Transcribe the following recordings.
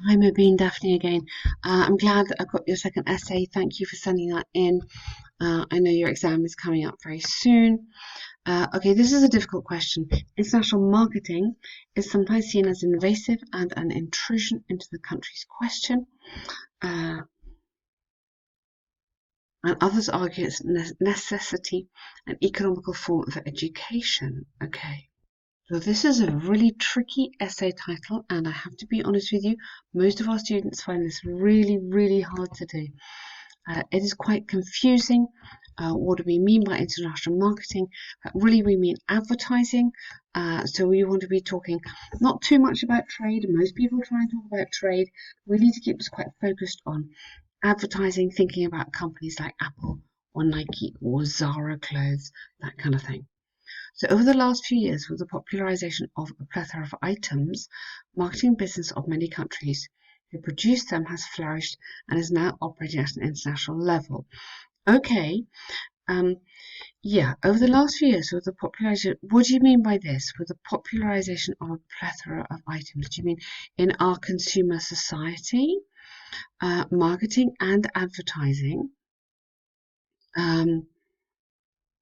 Hi, Mubeen, Daphne again. I'm glad that I got your second essay. Thank you for sending that in. I know your exam is coming up very soon. Okay, this is a difficult question. International marketing is sometimes seen as invasive and an intrusion into the country's question, uh, and others argue it's necessity and economical form of education. Okay. So this is a really tricky essay title, and I have to be honest with you, most of our students find this really, really hard to do. It is quite confusing. What do we mean by international marketing? Really, we mean advertising. So we want to be talking not too much about trade. Most people try and talk about trade. We need to keep us quite focused on advertising, thinking about companies like Apple or Nike or Zara clothes, that kind of thing. So over the last few years, with the popularization of a plethora of items, marketing business of many countries who produce them has flourished and is now operating at an international level. Okay, um, yeah, over the last few years, with the popularization, what do you mean by this? With the popularization of a plethora of items, do you mean in our consumer society, marketing and advertising?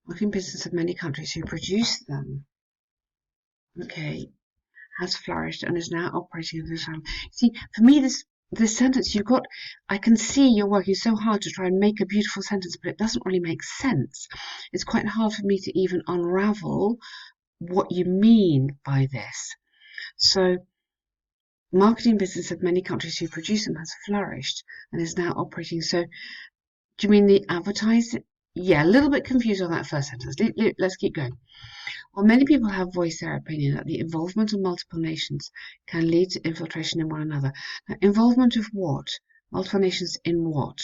Marketing business of many countries who produce them. Okay, has flourished and is now operating in this time. See, for me, this sentence you've got, I can see you're working so hard to try and make a beautiful sentence, but it doesn't really make sense. It's quite hard for me to even unravel what you mean by this. So, marketing business of many countries who produce them has flourished and is now operating. So, do you mean the advertising? Yeah, a little bit confused on that first sentence. Let's keep going. While many people have voiced their opinion that the involvement of multiple nations can lead to infiltration in one another. Now, involvement of what? Multiple nations in what?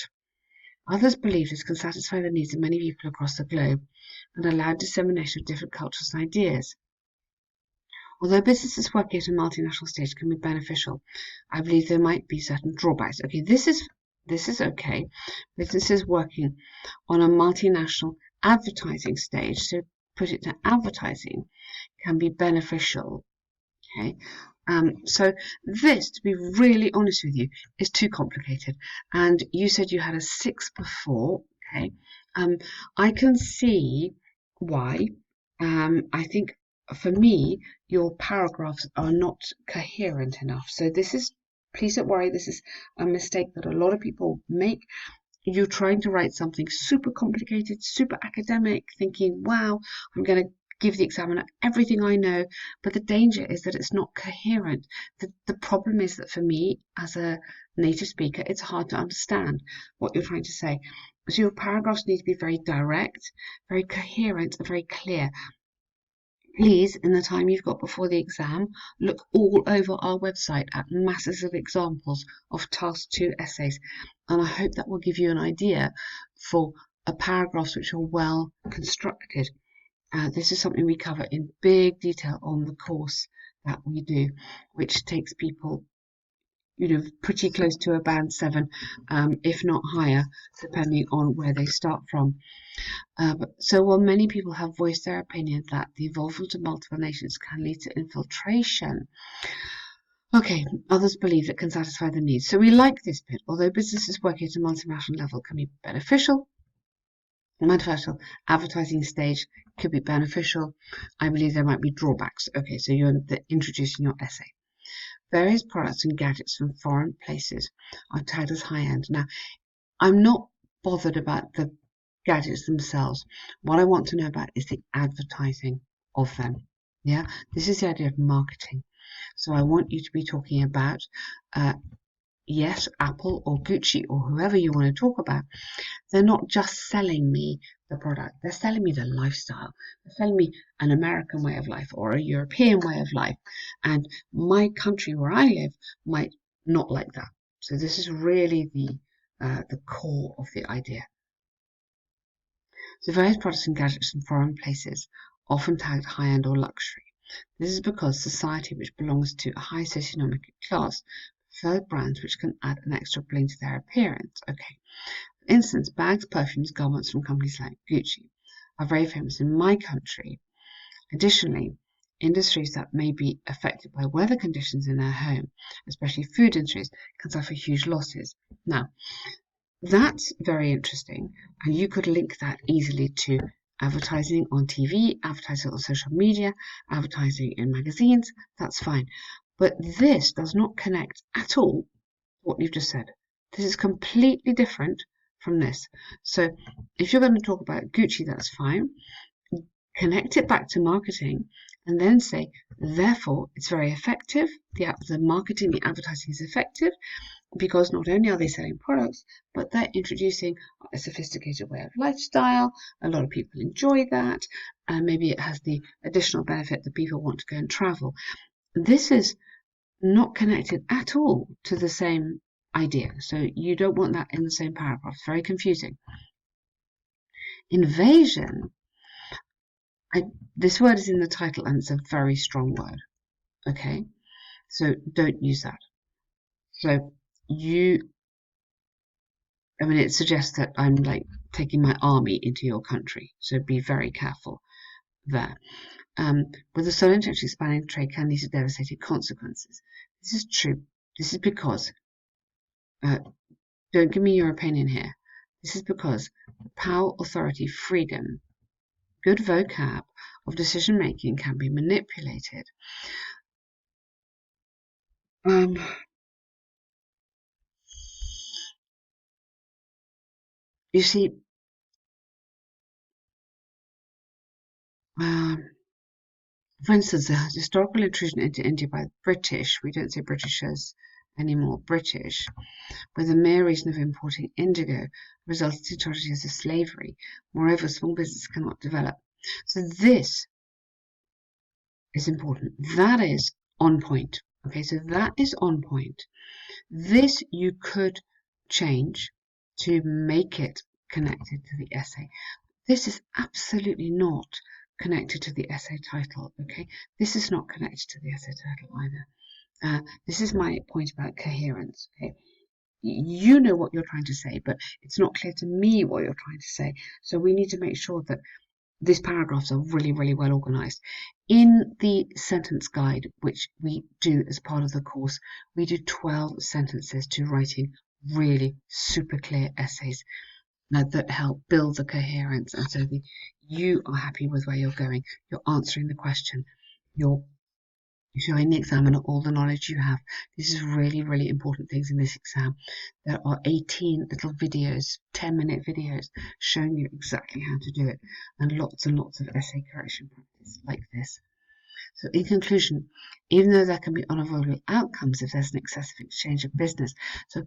Others believe this can satisfy the needs of many people across the globe and allow dissemination of different cultures and ideas. Although businesses working at a multinational stage can be beneficial, I believe there might be certain drawbacks. Okay, this is okay. Businesses working on a multinational advertising stage, so put it to advertising, can be beneficial. Okay, so this, to be really honest with you, is too complicated. And you said you had a 6 before. Okay, I can see why. I think for me, your paragraphs are not coherent enough. So this is, please don't worry, this is a mistake that a lot of people make. You're trying to write something super complicated, super academic, thinking, wow, I'm going to give the examiner everything I know. But the danger is that it's not coherent. The problem is that for me, as a native speaker, it's hard to understand what you're trying to say. So your paragraphs need to be very direct, very coherent, and very clear. Please, in the time you've got before the exam, look all over our website at masses of examples of Task 2 essays, and I hope that will give you an idea for paragraphs which are well constructed. This is something we cover in big detail on the course that we do, which takes people pretty close to a band 7, if not higher, depending on where they start from. So while many people have voiced their opinion that the involvement of multiple nations can lead to infiltration, okay, others believe it can satisfy the needs. So we like this bit. Although businesses working at a multinational level can be beneficial, multinational advertising stage could be beneficial. I believe there might be drawbacks. Okay, so you're introducing your essay. Various products and gadgets from foreign places are tagged as high-end. Now, I'm not bothered about the gadgets themselves. What I want to know about is the advertising of them. Yeah, this is the idea of marketing. So I want you to be talking about, yes, Apple or Gucci or whoever you want to talk about. They're not just selling me the product, they're selling me the lifestyle. They're selling me an American way of life or a European way of life. And my country where I live might not like that. So this is really the core of the idea. So various products and gadgets from foreign places, often tagged high-end or luxury. This is because society which belongs to a high socioeconomic class prefer brands which can add an extra bling to their appearance. Okay. For instance, bags, perfumes, garments from companies like Gucci are very famous in my country. Additionally, industries that may be affected by weather conditions in their home, especially food industries, can suffer huge losses. Now, that's very interesting, and you could link that easily to advertising on TV, advertising on social media, advertising in magazines. That's fine. But this does not connect at all to what you've just said. This is completely different from this. So if you're going to talk about Gucci, that's fine. Connect it back to marketing and then say, therefore, it's very effective. The marketing, the advertising is effective because not only are they selling products, but they're introducing a sophisticated way of lifestyle. A lot of people enjoy that, and maybe it has the additional benefit that people want to go and travel. This is not connected at all to the same idea, so you don't want that in the same paragraph. It's very confusing. Invasion, this word is in the title and it's a very strong word, okay? So don't use that. So it suggests that I'm like taking my army into your country, so be very careful there. With the sole intention of expanding trade can lead to devastating consequences. This is true. This is because, don't give me your opinion here. This is because power, authority, freedom, good vocab of decision making can be manipulated. You see, for instance, the historical intrusion into India by the British, we don't say Britishers anymore, British, with the mere reason of importing indigo, resulted in 200 years of slavery. Moreover, small business cannot develop. So this is important. That is on point. Okay, so that is on point. This you could change to make it connected to the essay. This is absolutely not connected to the essay title, okay? This is not connected to the essay title either. This is my point about coherence, okay? You know what you're trying to say, but it's not clear to me what you're trying to say. So we need to make sure that these paragraphs are really, really well organized. In the sentence guide, which we do as part of the course, we do 12 sentences to writing really super clear essays that help build the coherence, and so you are happy with where you're going, you're answering the question, you're showing the examiner all the knowledge you have. This is really, really important things in this exam. There are 18 little videos, 10-minute videos, showing you exactly how to do it, and lots of essay correction practice like this. So in conclusion, even though there can be unavoidable outcomes if there's an excessive exchange of business, so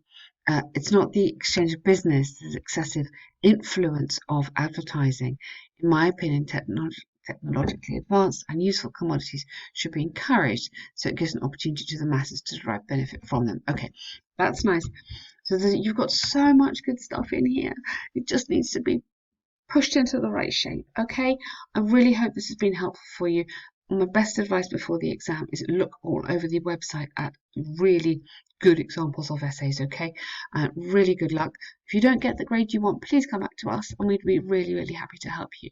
it's not the exchange of business, there's excessive influence of advertising. In my opinion, technologically advanced and useful commodities should be encouraged, so it gives an opportunity to the masses to derive benefit from them. Okay, that's nice. So you've got so much good stuff in here. It just needs to be pushed into the right shape. Okay, I really hope this has been helpful for you. My best advice before the exam is look all over the website at really good examples of essays, okay? Really good luck. If you don't get the grade you want, please come back to us and we'd be really, really happy to help you.